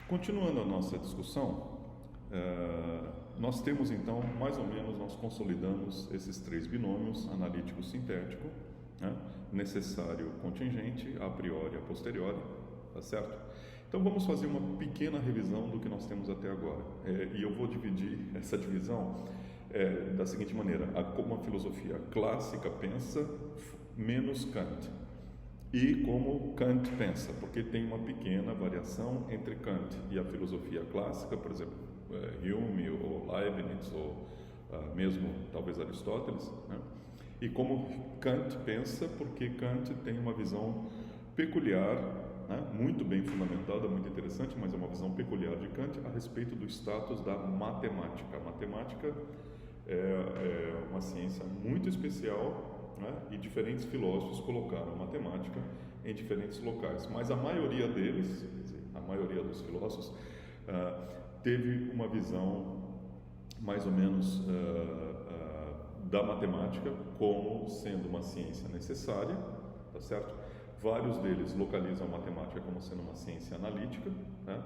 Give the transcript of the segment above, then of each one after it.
Continuando a nossa discussão, nós temos então, mais ou menos, nós consolidamos esses três binômios, analítico-sintético, né? Necessário contingente, a priori e a posteriori, tá certo? Então vamos fazer uma pequena revisão do que nós temos até agora. E eu vou dividir essa divisão da seguinte maneira: como a filosofia clássica pensa, menos Kant. E como Kant pensa, porque tem uma pequena variação entre Kant e a filosofia clássica, por exemplo, Hume ou Leibniz ou mesmo talvez Aristóteles, né? E como Kant pensa, porque Kant tem uma visão peculiar, né? Muito bem fundamentada, muito interessante, mas é uma visão peculiar de Kant a respeito do status da matemática. A matemática é uma ciência muito especial, né? E diferentes filósofos colocaram a matemática em diferentes locais, mas a maioria deles, quer dizer, a maioria dos filósofos, teve uma visão mais ou menos da matemática como sendo uma ciência necessária, tá certo? Vários deles localizam a matemática como sendo uma ciência analítica, né?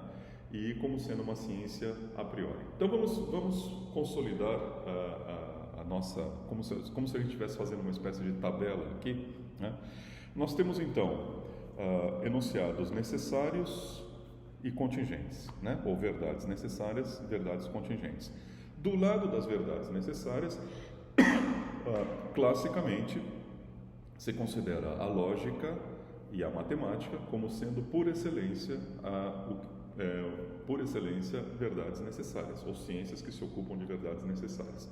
E como sendo uma ciência a priori. Então vamos consolidar a nossa, como se a gente estivesse fazendo uma espécie de tabela aqui, né? Nós temos então enunciados necessários e contingentes, né? Ou verdades necessárias, verdades contingentes. Do lado das verdades necessárias, classicamente se considera a lógica e a matemática como sendo por excelência verdades necessárias, ou ciências que se ocupam de verdades necessárias.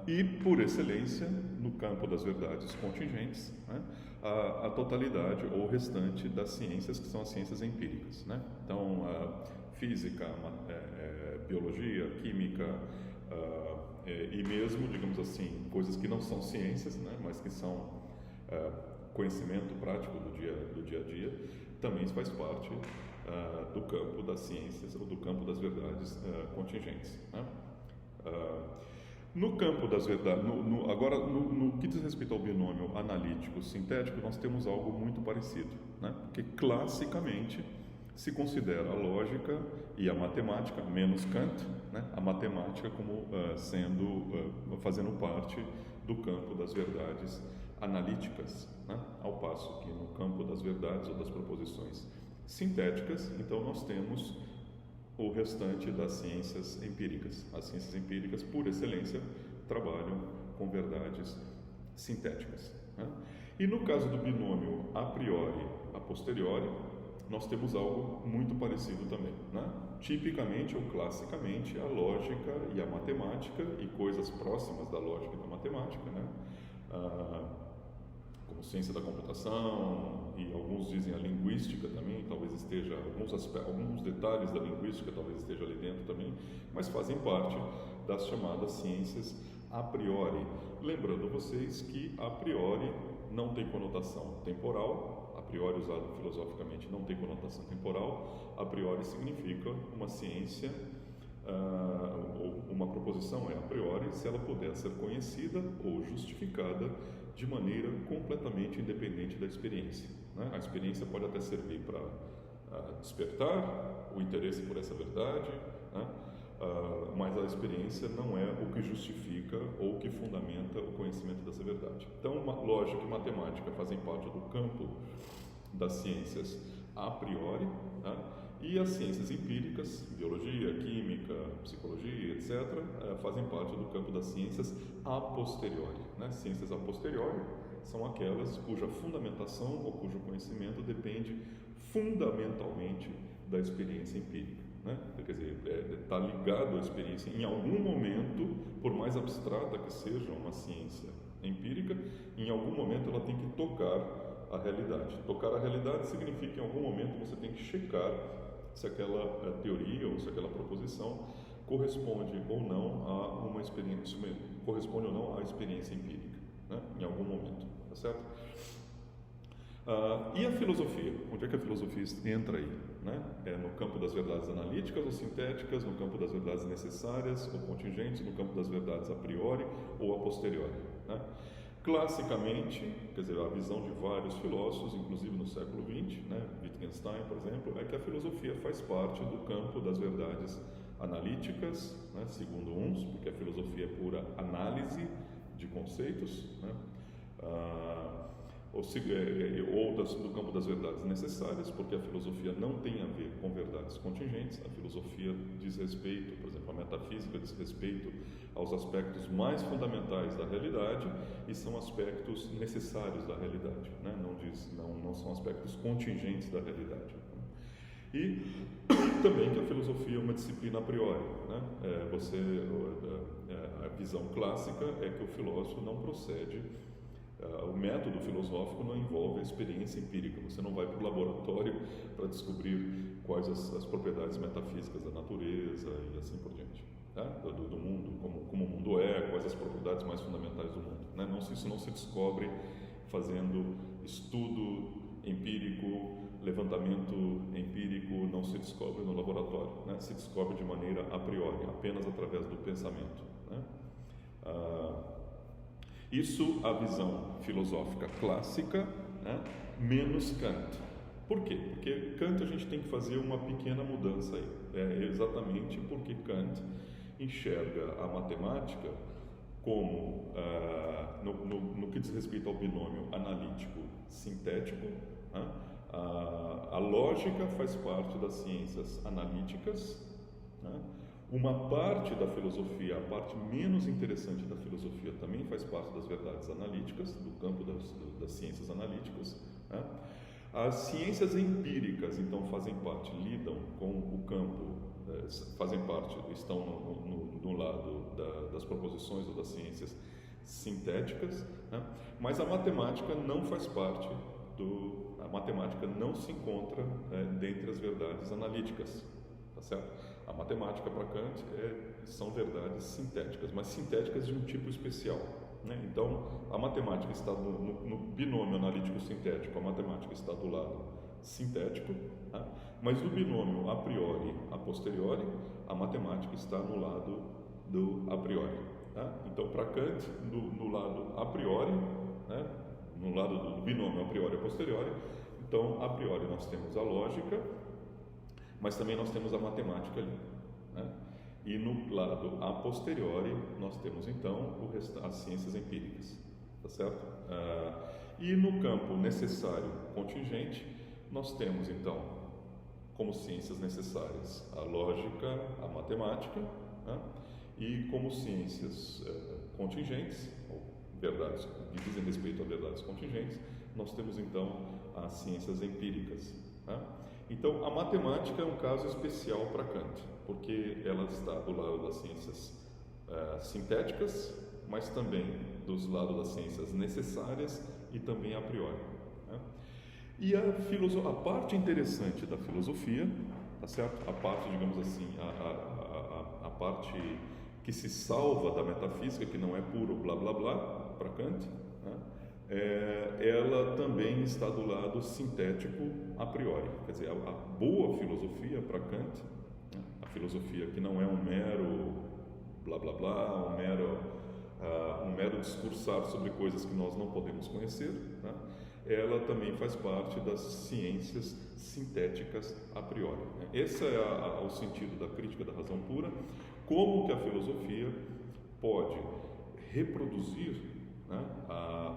E por excelência, no campo das verdades contingentes, né, a totalidade ou o restante das ciências que são as ciências empíricas, né? Então, física, biologia, química, e mesmo, digamos assim, coisas que não são ciências, né, mas que são conhecimento prático do dia a dia, também faz parte do campo das ciências ou do campo das verdades contingentes, né? No campo das verdades, agora no que diz respeito ao binômio analítico-sintético, nós temos algo muito parecido, né? Porque classicamente se considera a lógica e a matemática, menos Kant, né? A matemática como fazendo parte do campo das verdades analíticas, né? Ao passo que no campo das verdades ou das proposições sintéticas, então nós temos o restante das ciências empíricas. As ciências empíricas, por excelência, trabalham com verdades sintéticas, né? E no caso do binômio a priori, a posteriori, nós temos algo muito parecido também, né? Tipicamente ou classicamente, a lógica e a matemática e coisas próximas da lógica e da matemática, né? Como ciência da computação, e alguns dizem a linguística também, talvez esteja, alguns detalhes da linguística talvez esteja ali dentro também, mas fazem parte das chamadas ciências a priori. Lembrando vocês que a priori não tem conotação temporal, a priori usado filosoficamente não tem conotação temporal, a priori significa uma ciência, ou uma proposição a priori, se ela puder ser conhecida ou justificada de maneira completamente independente da experiência, né? A experiência pode até servir para despertar o interesse por essa verdade, né? Mas a experiência não é o que justifica ou o que fundamenta o conhecimento dessa verdade. Então, lógica e matemática fazem parte do campo das ciências a priori, né? E as ciências empíricas, biologia, química, psicologia, etc., fazem parte do campo das ciências a posteriori, né? Ciências a posteriori são aquelas cuja fundamentação ou cujo conhecimento depende fundamentalmente da experiência empírica, né? Quer dizer, está ligado à experiência. Em algum momento, por mais abstrata que seja uma ciência empírica, em algum momento ela tem que tocar a realidade. Tocar a realidade significa que em algum momento você tem que checar se aquela teoria ou se aquela proposição corresponde ou não a uma experiência, corresponde ou não à experiência empírica, né? Em algum momento, tá certo? E a filosofia? Onde é que a filosofia entra aí, né? É no campo das verdades analíticas ou sintéticas, no campo das verdades necessárias ou contingentes, no campo das verdades a priori ou a posteriori, né? Classicamente, quer dizer, a visão de vários filósofos, inclusive no século XX, né, Wittgenstein, por exemplo, é que a filosofia faz parte do campo das verdades analíticas, né, segundo uns, porque a filosofia é pura análise de conceitos, né, ou do campo das verdades necessárias, porque a filosofia não tem a ver com verdades contingentes. A filosofia diz respeito, por exemplo, a metafísica diz respeito aos aspectos mais fundamentais da realidade e são aspectos necessários da realidade, né? Não são aspectos contingentes da realidade. E também que a filosofia é uma disciplina a priori, né? A visão clássica é que o filósofo não procede. O método filosófico não envolve a experiência empírica. Você não vai para o laboratório para descobrir quais as propriedades metafísicas da natureza e assim por diante, tá? do mundo, como o mundo é, quais as propriedades mais fundamentais do mundo, né? Isso não se descobre fazendo estudo empírico, levantamento empírico, não se descobre no laboratório, né? Se descobre de maneira a priori, apenas através do pensamento, né? Isso a visão filosófica clássica, né? Menos Kant. Por quê? Porque Kant a gente tem que fazer uma pequena mudança aí. Exatamente porque Kant enxerga a matemática como, no que diz respeito ao binômio analítico-sintético, né? A lógica faz parte das ciências analíticas, né? Uma parte da filosofia, a parte menos interessante da filosofia, também faz parte das verdades analíticas, do campo das ciências analíticas, né? As ciências empíricas, então, fazem parte, lidam com o campo, fazem parte, estão no lado das proposições ou das ciências sintéticas, né? Mas a matemática não faz parte a matemática não se encontra dentre as verdades analíticas, tá certo? A matemática para Kant são verdades sintéticas, mas sintéticas de um tipo especial, né? Então, a matemática está no binômio analítico-sintético, a matemática está do lado sintético, né? Mas no binômio a priori, a posteriori, a matemática está no lado do a priori, né? Então, para Kant, no lado a priori, né? No lado do binômio a priori e a posteriori, então, a priori nós temos a lógica, mas também nós temos a matemática ali, né? E no lado a posteriori nós temos então as ciências empíricas, tá certo? E no campo necessário contingente nós temos então como ciências necessárias a lógica, a matemática, né? E como ciências contingentes, ou verdades que dizem respeito a verdades contingentes, nós temos então as ciências empíricas, né? Então, a matemática é um caso especial para Kant, porque ela está do lado das ciências sintéticas, mas também dos lados das ciências necessárias e também a priori, né? E a parte interessante da filosofia, tá certo? A parte, digamos assim, a parte que se salva da metafísica, que não é puro blá blá blá para Kant, né? Ela também está do lado sintético a priori, quer dizer, a boa filosofia para Kant, né? A filosofia que não é um mero blá blá blá, um mero discursar sobre coisas que nós não podemos conhecer, né? Ela também faz parte das ciências sintéticas a priori, né? Esse é o sentido da crítica da razão pura, como que a filosofia pode reproduzir, né,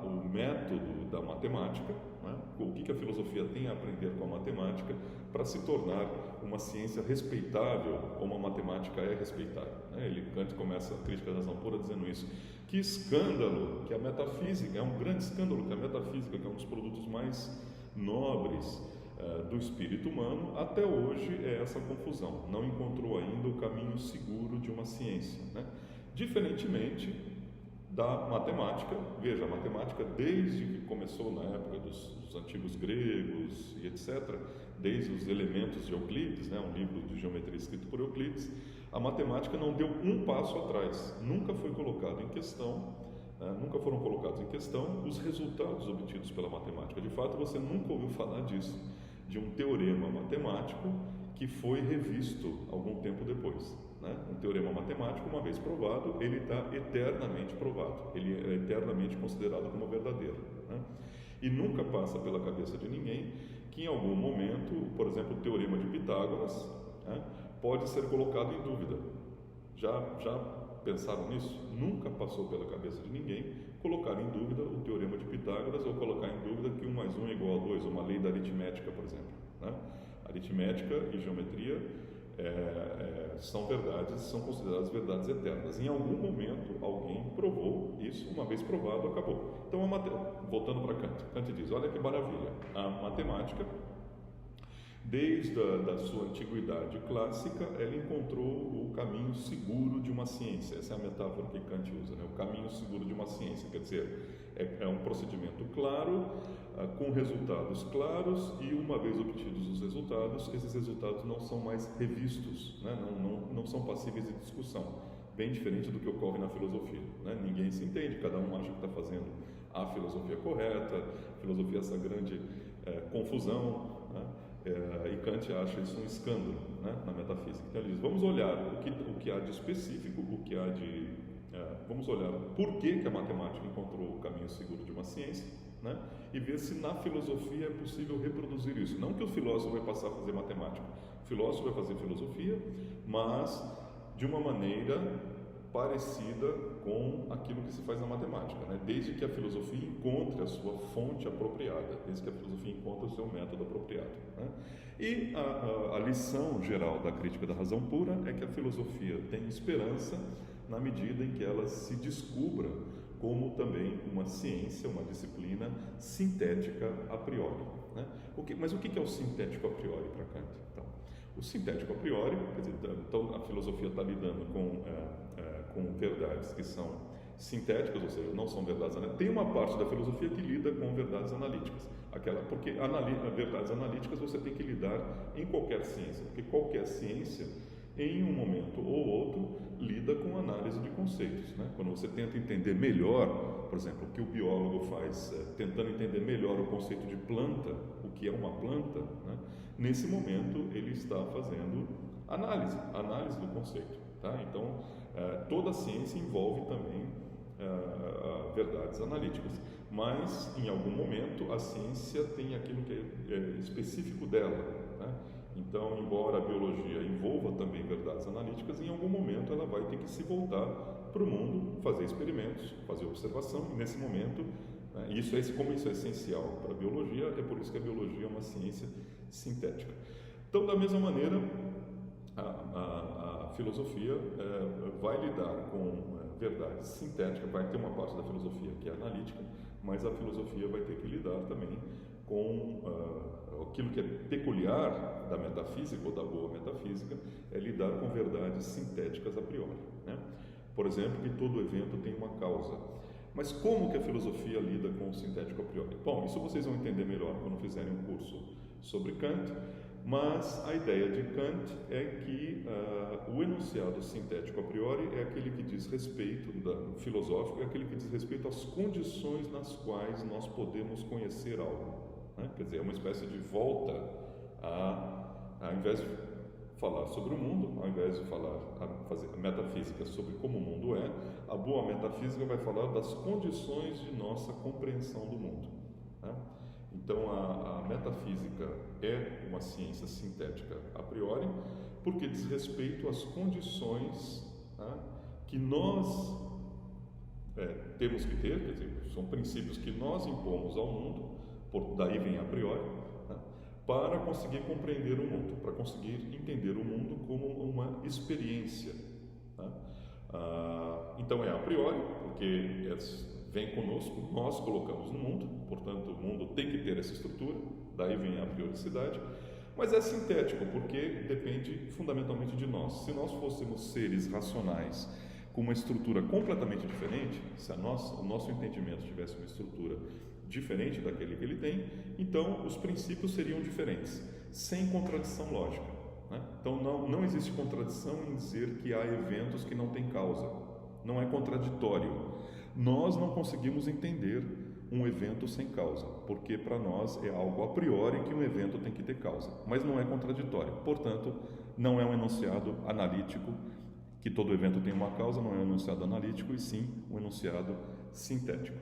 o método da matemática, né, o que a filosofia tem a aprender com a matemática para se tornar uma ciência respeitável como a matemática é respeitável, né? Kant começa a crítica da razão pura dizendo isso. Que escândalo que a metafísica, é um grande escândalo que a metafísica, que é um dos produtos mais nobres do espírito humano, até hoje é essa confusão, não encontrou ainda o caminho seguro de uma ciência, né? Diferentemente da matemática. Veja, a matemática desde que começou na época dos antigos gregos e etc., desde os elementos de Euclides, né, um livro de geometria escrito por Euclides, a matemática não deu um passo atrás, nunca foi colocado em questão, nunca foram colocados em questão os resultados obtidos pela matemática. De fato, você nunca ouviu falar disso, de um teorema matemático que foi revisto algum tempo depois. né? Um teorema matemático, uma vez provado, ele está eternamente provado, ele é eternamente considerado como verdadeiro, né? E nunca passa pela cabeça de ninguém que em algum momento, por exemplo, o teorema de Pitágoras, né, pode ser colocado em dúvida. Já pensaram nisso? Nunca passou pela cabeça de ninguém colocar em dúvida o teorema de Pitágoras ou colocar em dúvida que 1 mais 1 é igual a 2, uma lei da aritmética, por exemplo, né? Aritmética e geometria são verdades, são consideradas verdades eternas. Em algum momento alguém provou isso, uma vez provado, acabou. Então, voltando para Kant diz, olha que maravilha, a matemática, desde a sua antiguidade clássica, ela encontrou o caminho seguro de uma ciência. Essa é a metáfora que Kant usa, né? O caminho seguro de uma ciência, quer dizer, é um procedimento claro, com resultados claros, e uma vez obtidos os resultados, esses resultados não são mais revistos, né? Não são passíveis de discussão, bem diferente do que ocorre na filosofia, né? Ninguém se entende, cada um acha que está fazendo a filosofia correta, a filosofia é essa grande confusão, né? E Kant acha isso um escândalo, né, na metafísica. Então ele diz, vamos olhar o que há de específico, vamos olhar por que a matemática encontrou o caminho seguro de uma ciência, né, e ver se na filosofia é possível reproduzir isso. Não que o filósofo vai passar a fazer matemática, o filósofo vai fazer filosofia, mas de uma maneira parecida com aquilo que se faz na matemática, né? Desde que a filosofia encontre a sua fonte apropriada, desde que a filosofia encontre o seu método apropriado, né? E a lição geral da crítica da razão pura é que a filosofia tem esperança na medida em que ela se descubra como também uma ciência, uma disciplina sintética a priori, né? Mas o que é o sintético a priori para Kant? Então, o sintético a priori, quer dizer, então a filosofia está lidando com verdades que são sintéticas, ou seja, não são verdades analíticas. Tem uma parte da filosofia que lida com verdades analíticas, porque verdades analíticas você tem que lidar em qualquer ciência, porque qualquer ciência, em um momento ou outro, lida com análise de conceitos, né? Quando você tenta entender melhor, por exemplo, o que o biólogo faz, tentando entender melhor o conceito de planta, o que é uma planta, né? Nesse momento ele está fazendo análise do conceito, tá? Então, toda a ciência envolve também verdades analíticas, mas em algum momento a ciência tem aquilo que é específico dela, né? Então, embora a biologia envolva também verdades analíticas, em algum momento ela vai ter que se voltar para o mundo, fazer experimentos, fazer observação, e nesse momento, como isso é essencial para a biologia, é por isso que a biologia é uma ciência sintética. Então, da mesma maneira, a filosofia vai lidar com verdades sintéticas, vai ter uma parte da filosofia que é analítica, mas a filosofia vai ter que lidar também com aquilo que é peculiar da metafísica ou da boa metafísica, é lidar com verdades sintéticas a priori, né? Por exemplo, que todo evento tem uma causa. Mas como que a filosofia lida com o sintético a priori? Bom, isso vocês vão entender melhor quando fizerem um curso sobre Kant, mas a ideia de Kant é que o enunciado sintético a priori é aquele que diz respeito, filosófico, é aquele que diz respeito às condições nas quais nós podemos conhecer algo, né? Quer dizer, é uma espécie de volta ao invés de falar sobre o mundo, ao invés de fazer a metafísica sobre como o mundo é, a boa metafísica vai falar das condições de nossa compreensão do mundo, né? Então, a metafísica é uma ciência sintética a priori, porque diz respeito às condições, né, que nós temos que ter, quer dizer, são princípios que nós impomos ao mundo, daí vem a priori, né, para conseguir compreender o mundo, para conseguir entender o mundo como uma experiência, né? Então é a priori, porque vem conosco, nós colocamos no mundo, portanto o mundo tem que ter essa estrutura, daí vem a prioricidade, mas é sintético porque depende fundamentalmente de nós. Se nós fôssemos seres racionais com uma estrutura completamente diferente, se o nosso entendimento tivesse uma estrutura diferente daquele que ele tem, então os princípios seriam diferentes, sem contradição lógica, né? Então não existe contradição em dizer que há eventos que não têm causa, não é contraditório. Nós não conseguimos entender um evento sem causa, porque para nós é algo a priori que um evento tem que ter causa, mas não é contraditório, portanto, não é um enunciado analítico que todo evento tem uma causa, não é um enunciado analítico, e sim um enunciado sintético.